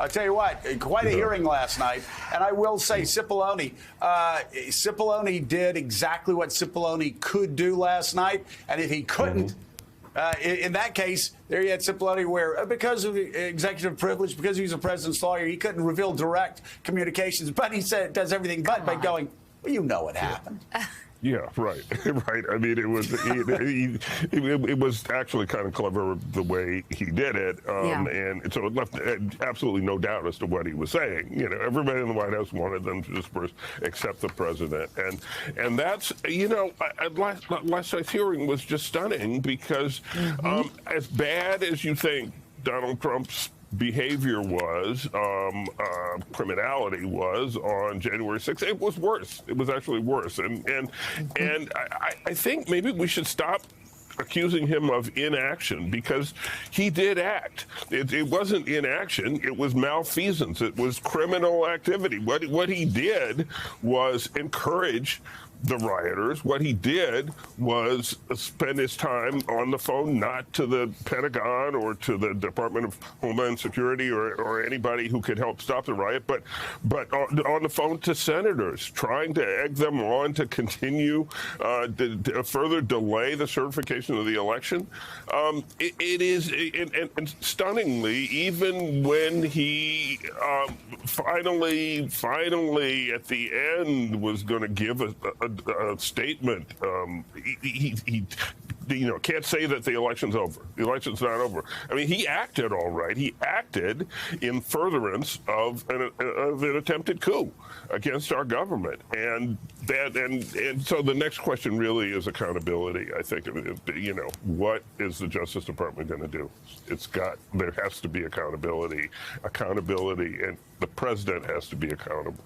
I'll tell you what, quite a hearing last night. And I will say, Cipollone did exactly what Cipollone could do last night. And if he couldn't, in that case, there you had Cipollone where, because of executive privilege, because he's a president's lawyer, he couldn't reveal direct communications. But he said does everything but by going, well, you know what happened. Yeah, right, right. I mean, it was actually kind of clever the way he did it, and so it left absolutely no doubt as to what he was saying. You know, everybody in the White House wanted them to disperse except the president, and that's, you know, last night's hearing was just stunning because as bad as you think Donald Trump's behavior was, criminality was on January 6th. It was worse. It was actually worse. And I think maybe we should stop accusing him of inaction because he did act. It wasn't inaction. It was malfeasance. It was criminal activity. What he did was encourage the rioters. What he did was spend his time on the phone, not to the Pentagon or to the Department of Homeland Security or anybody who could help stop the riot, but on the phone to senators, trying to egg them on to continue to further delay the certification of the election. It is, and stunningly, even when he finally at the end was going to give a statement, he you know, can't say that the election's over. The election's not over. I mean, he acted all right. He acted in furtherance of an attempted coup against our government, and so the next question really is accountability. I think, you know, what is the Justice Department going to do? There has to be accountability, and the president has to be accountable.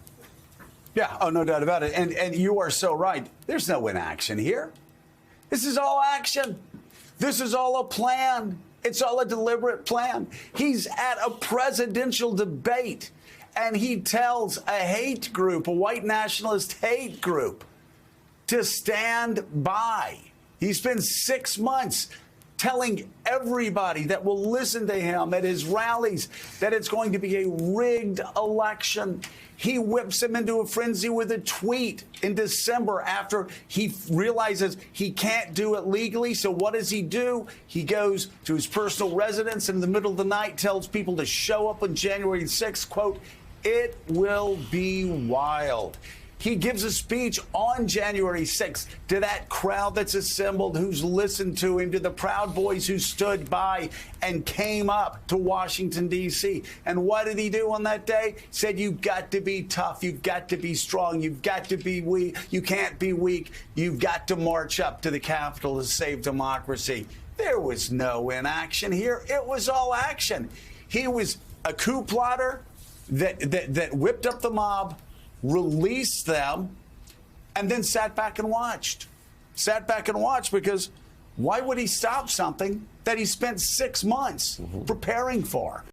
Yeah, oh, no doubt about it. And you are so right. There's no inaction here. This is all action. This is all a plan. It's all a deliberate plan. He's at a presidential debate, and he tells a hate group, a white nationalist hate group, to stand by. He spends 6 months telling everybody that will listen to him at his rallies that it's going to be a rigged election. He whips him into a frenzy with a tweet in December after he realizes he can't do it legally. So what does he do? He goes to his personal residence in the middle of the night, tells people to show up on January 6th, quote, "It will be wild." He gives a speech on January 6th to that crowd that's assembled, who's listened to him, to the Proud Boys who stood by and came up to Washington, D.C. And what did he do on that day? Said, you've got to be tough. You've got to be strong. You've got to be weak. You can't be weak. You've got to march up to the Capitol to save democracy. There was no inaction here. It was all action. He was a coup plotter that whipped up the mob, released them, and then sat back and watched. Sat back and watched because why would he stop something that he spent 6 months preparing for?